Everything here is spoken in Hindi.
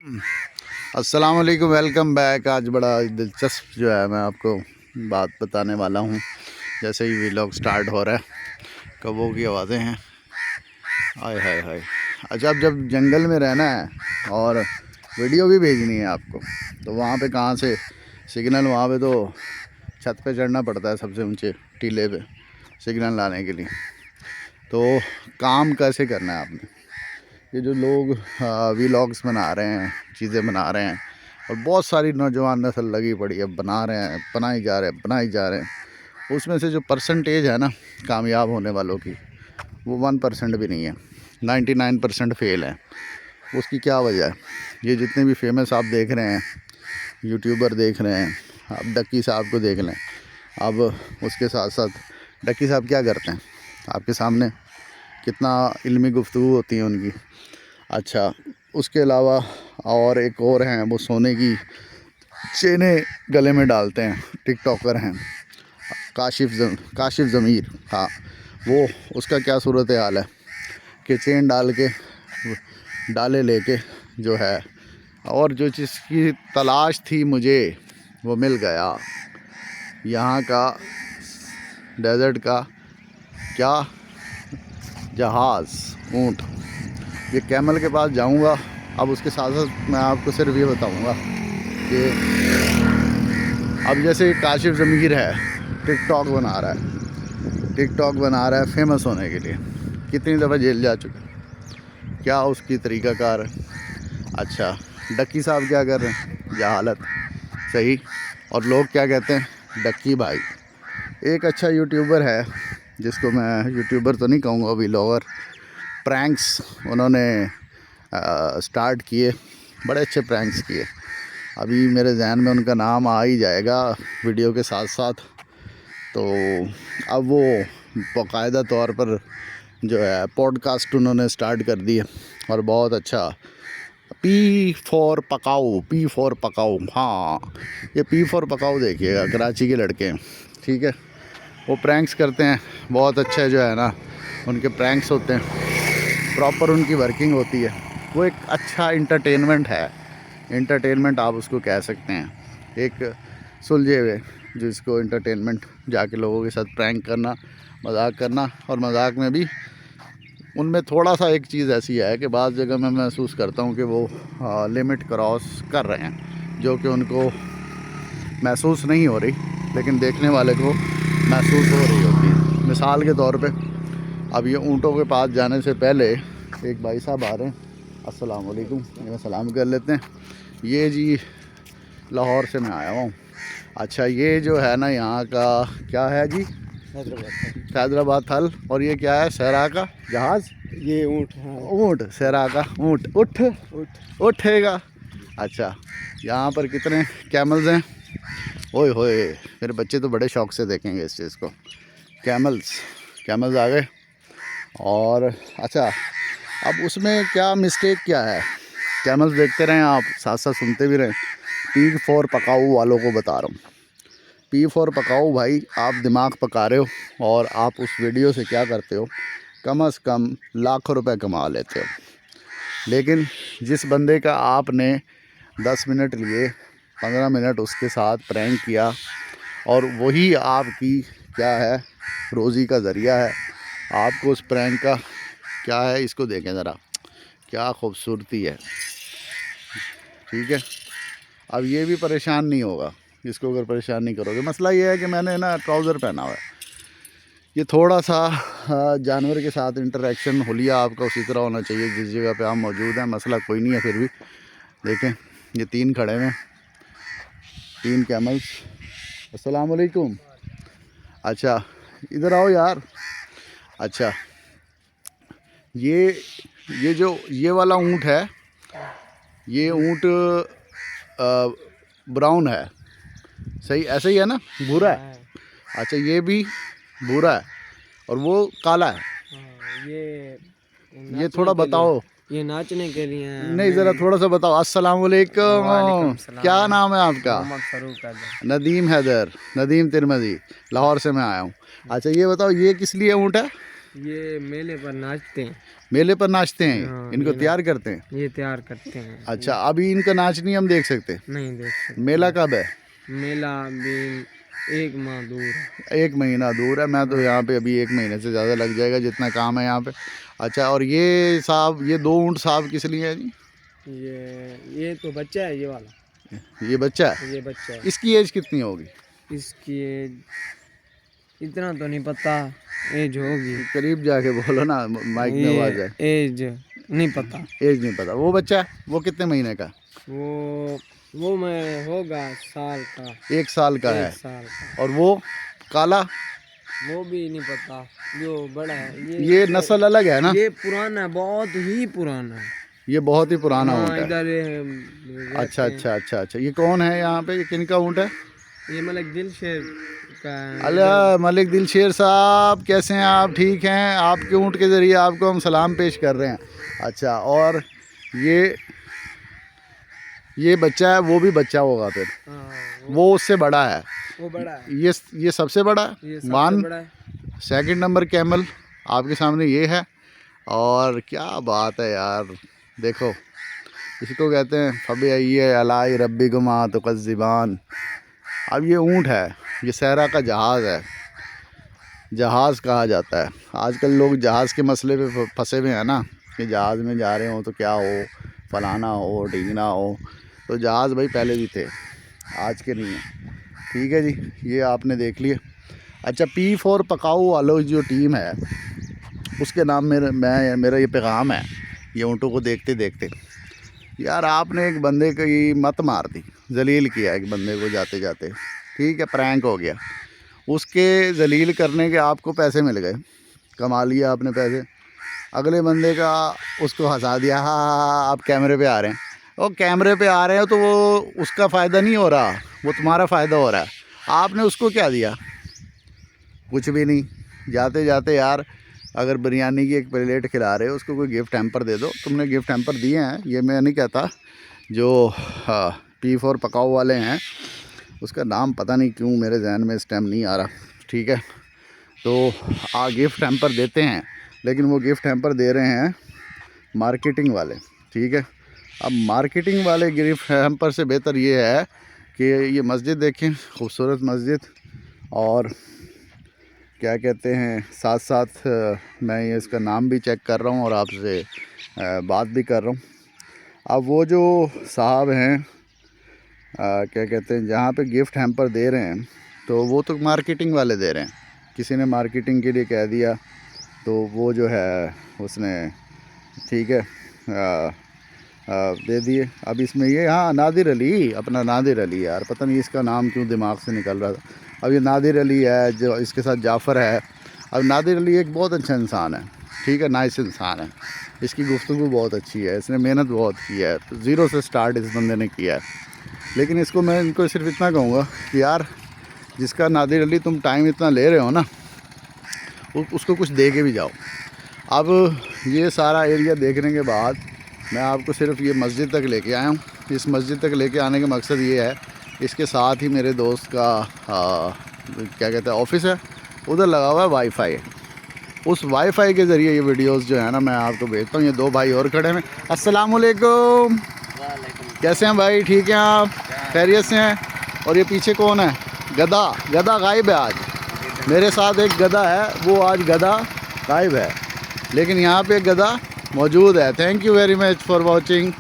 अस्सलाम वालेकुम, वेलकम बैक। आज बड़ा दिलचस्प जो है मैं आपको बात बताने वाला हूँ। जैसे ही व्लॉग स्टार्ट हो रहा है कौवों की आवाज़ें हैं, हाय हाय हाय। अच्छा, अब जब जंगल में रहना है और वीडियो भी भेजनी है आपको, तो वहाँ पे कहाँ से सिग्नल, वहाँ पे तो छत पे चढ़ना पड़ता है, सबसे ऊंचे टीले पे सिग्नल लाने के लिए। तो काम कैसे करना है आपने? ये जो लोग व्लॉग्स बना रहे हैं, चीज़ें बना रहे हैं, और बहुत सारी नौजवान नस्ल लगी पड़ी है, बना रहे हैं, बनाई जा रहे हैं। उसमें से जो परसेंटेज है ना कामयाब होने वालों की, वो 1% भी नहीं है, 99% फेल है। उसकी क्या वजह है? ये जितने भी फेमस आप देख रहे हैं, यूट्यूबर देख रहे हैं, आप डक्की साहब को देख लें। अब उसके साथ साथ डक्की साहब क्या करते हैं आपके सामने, कितना इल्मी गुफ्तगू होती है उनकी। अच्छा, उसके अलावा और एक और हैं, वो सोने की चेनें गले में डालते हैं, टिकटॉकर हैं, काशिफ ज़मीर। हाँ, वो उसका क्या सूरत हाल है कि चेन डाल के, डाले लेके जो है, और जो चीज़ की तलाश थी मुझे वो मिल गया। यहाँ का डेजर्ट का क्या जहाज़, ऊँट। ये कैमल के पास जाऊंगा। अब उसके साथ साथ मैं आपको सिर्फ ये बताऊंगा कि अब जैसे काशिफ ज़मीर है, टिकटॉक बना रहा है फेमस होने के लिए, कितनी दफ़ा जेल जा चुका, क्या उसकी तरीक़ाकार है। अच्छा, डक्की साहब क्या कर रहे हैं, जहालत सही। और लोग क्या कहते हैं, डक्की भाई। एक अच्छा यूट्यूबर है, जिसको मैं यूट्यूबर तो नहीं कहूँगा, व्लॉगर, प्रैंक्स उन्होंने स्टार्ट किए, बड़े अच्छे प्रैंक्स किए। अभी मेरे जहन में उनका नाम आ ही जाएगा वीडियो के साथ साथ। तो अब वो बाकायदा तौर पर जो है पॉडकास्ट उन्होंने स्टार्ट कर दिए, और बहुत अच्छा। पी फॉर पकाओ। हाँ, ये पी फॉर पकाओ देखिएगा, कराची के लड़के हैं, ठीक है। वो प्रैंक्स करते हैं, बहुत अच्छे जो है ना उनके प्रैंक्स होते हैं, प्रॉपर उनकी वर्किंग होती है। वो एक अच्छा इंटरटेनमेंट आप उसको कह सकते हैं, एक सुलझे हुए, जिसको इंटरटेनमेंट, जाके लोगों के साथ प्रैंक करना, मजाक करना। और मजाक में भी उनमें थोड़ा सा एक चीज़ ऐसी है कि बाज़ जगह मैं महसूस करता हूँ कि वो लिमिट क्रॉस कर रहे हैं, जो कि उनको महसूस नहीं हो रही, लेकिन देखने वाले को महसूस हो रही होती है। मिसाल के तौर पे, अब ये ऊँटों के पास जाने से पहले एक भाई साहब आ रहे हैं, अस्सलाम वालेकुम, मैं सलाम कर लेते हैं। ये जी लाहौर से मैं आया हूँ। अच्छा, ये जो है ना यहाँ का क्या है जी, हैदराबाद थल। और ये क्या है, सहरा का जहाज़, ये ऊँट। हाँ, ऊँट, सहरा का ऊँट, उठेगा। अच्छा, यहाँ पर कितने कैमल्स हैं, ओए होए, मेरे बच्चे तो बड़े शौक से देखेंगे इस चीज़ को। कैमल्स आ गए। और अच्छा, अब उसमें क्या मिस्टेक क्या है, कैमल्स देखते रहें आप, साथ साथ सुनते भी रहें। पी फॉर पकाओ वालों को बता रहा हूँ, पी फॉर पकाओ भाई, आप दिमाग पका रहे हो, और आप उस वीडियो से क्या करते हो, कम से कम लाखों रुपए कमा लेते हो। लेकिन जिस बंदे का आपने 10 मिनट लिए, 15 मिनट उसके साथ प्रैंक किया, और वही आपकी क्या है, रोज़ी का ज़रिया है, आपको उस प्रैंक का क्या है, इसको देखें ज़रा, क्या खूबसूरती है, ठीक है। अब ये भी परेशान नहीं होगा, इसको अगर परेशान नहीं करोगे। मसला ये है कि मैंने ना ट्राउज़र पहना हुआ है, ये थोड़ा सा जानवर के साथ इंटरेक्शन हुलिया आपका उसी तरह होना चाहिए जिस जगह पे आप मौजूद हैं। मसला कोई नहीं है, फिर भी देखें, ये 3 खड़े हैं, 3 कैमल्स। अस्सलाम वालेकुम। अच्छा, इधर आओ यार। अच्छा, ये जो ये वाला ऊँट है, ये ऊँट ब्राउन है, सही, ऐसे ही है ना, भूरा है। अच्छा, ये भी भूरा है और वो काला है। ये थोड़ा बताओ, ये नाचने के लिए हैं। नहीं ज़रा थोड़ा सा बताओ। अस्सलाम वालेकुम, वालेकुम सलाम। क्या नाम है आपका? मोहम्मद फ़ारूक आज़म। नदीम तिरमजी, लाहौर से मैं आया हूँ। अच्छा, ये बताओ, ये किस लिए ऊँट है? ये मेले पर नाचते हैं। मेले पर नाचते हैं, हाँ, इनको तैयार करते हैं। ये तैयार करते हैं। अच्छा, अभी इनका नाच नहीं हम देख सकते? नहीं देख सकते। मेला कब है? मेला भी 1 माह दूर है। 1 महीना दूर है। मैं तो यहाँ पे अभी 1 महीने से ज़्यादा लग जाएगा जितना काम है यहाँ पे। अच्छा, और ये साहब, ये 2 ऊँट साहब किस लिए है जी? ये तो बच्चा है, ये वाला। ये बच्चा है? ये बच्चा है। इसकी एज कितनी होगी? इसकी एज इतना तो नहीं पता, एज होगी। करीब जाके बोलो ना, माइक में आवाज़ है। एज नहीं पता। एज नहीं पता। वो बच्चा है, वो कितने महीने का? वो मैं होगा साल का। 1 साल का 1 है। साल का। और वो काला? वो भी नहीं पता, जो बड़ा है। ये नस्ल अलग है ना? ये पुराना है, बहुत ही पुराना है। ये बहुत ही पुराना ऊँट है। इधर अच्छा अच्छा अच्छा अच्छा। ये कौन है यहाँ पे, ये किनका ऊँट है? ये मलिक दिलशेर का। अल्लाह, मलिक दिलशेर साहब कैसे हैं आप? ठीक हैं? आपके ऊँट के ज़रिए आपको हम सलाम पेश कर रहे हैं। अच्छा, और ये बच्चा है, वो भी बच्चा होगा फिर? हाँ, वो उससे बड़ा है? वो बड़ा है। ये सबसे बड़ा है? ये सबसे वन बड़ा है। सेकंड नंबर कैमल आपके सामने ये है। और क्या बात है यार, देखो इसको कहते हैं फबी अलाई रब्बी गुमा तो कज़िबान। अब ये ऊँट है, ये सहरा का जहाज़ है, जहाज़ कहा जाता है। आजकल लोग जहाज़ के मसले पे फंसे हुए हैं ना, कि जहाज़ में जा रहे हो तो क्या हो, फलाना हो, ढींगना हो। तो जहाज़ भाई पहले भी थे, आज के नहीं है। ठीक है जी, ये आपने देख लिया। अच्छा, P4 पकाऊ वालों जो टीम है, उसके नाम मेरा ये पैगाम है ये ऊँटों को देखते देखते। यार आपने एक बंदे की मत मार दी, जलील किया एक बंदे को जाते जाते, ठीक है, प्रैंक हो गया। उसके जलील करने के आपको पैसे मिल गए, कमा लिया आपने पैसे। अगले बंदे का उसको हंसा दिया, हाँ आप कैमरे पे आ रहे हैं। वो कैमरे पे आ रहे हो तो वो उसका फ़ायदा नहीं हो रहा, वो तुम्हारा फ़ायदा हो रहा है। आपने उसको क्या दिया? कुछ भी नहीं। जाते जाते यार, अगर बिरयानी की एक प्लेट खिला रहे हो, उसको कोई गिफ्ट हैम्पर दे दो। तुमने गिफ्ट हैम्पर दिए हैं, ये मैं नहीं कहता। जो P4 पकाऊ वाले हैं, उसका नाम पता नहीं क्यों मेरे जहन में इस टाइम नहीं आ रहा, ठीक है। तो गिफ्ट हैम्पर देते हैं, लेकिन वो गिफ्ट हैम्पर दे रहे हैं मार्केटिंग वाले, ठीक है। अब मार्केटिंग वाले गिफ्ट हैम्पर से बेहतर ये है कि ये मस्जिद देखें, खूबसूरत मस्जिद, और क्या कहते हैं, साथ साथ मैं ये इसका नाम भी चेक कर रहा हूँ और आपसे बात भी कर रहा हूँ। अब वो जो साहब हैं, क्या कहते हैं, जहाँ पे गिफ्ट हैम्पर दे रहे हैं, तो वो तो मार्केटिंग वाले दे रहे हैं। किसी ने मार्केटिंग के लिए कह दिया, तो वो जो है उसने, ठीक है, दे दिए। अब इसमें ये, हाँ, नादिर अली, अपना नादिर अली, यार पता नहीं इसका नाम क्यों दिमाग से निकल रहा था। अब ये नादिर अली है, जो इसके साथ जाफ़र है। अब नादिर अली एक बहुत अच्छा इंसान है, ठीक है, नाइस इंसान है। इसकी गुफ्तगू बहुत अच्छी है, इसने मेहनत बहुत की है, तो ज़ीरो से स्टार्ट इस बंदे ने किया है। लेकिन इसको मैं इनको सिर्फ इतना कहूँगा कि यार, जिसका नादिर अली तुम टाइम इतना ले रहे हो ना, उसको कुछ दे के भी जाओ। अब ये सारा एरिया देखने के बाद मैं आपको सिर्फ ये मस्जिद तक लेके आया हूँ। इस मस्जिद तक लेके आने का मकसद ये है, इसके साथ ही मेरे दोस्त का क्या कहते हैं ऑफिस है, उधर लगा हुआ है वाईफाई। उस वाईफाई के ज़रिए ये वीडियोस जो है ना मैं आपको भेजता हूँ। ये 2 भाई और खड़े हैं। अस्सलाम वालेकुम, कैसे हैं भाई? ठीक हैं आप? खैरियत से हैं? और ये पीछे कौन है? गधा। गधा गायब है आज। मेरे साथ एक गधा है, वो आज गधा गायब है, लेकिन यहाँ पे गधा मौजूद है। Thank you very much for watching.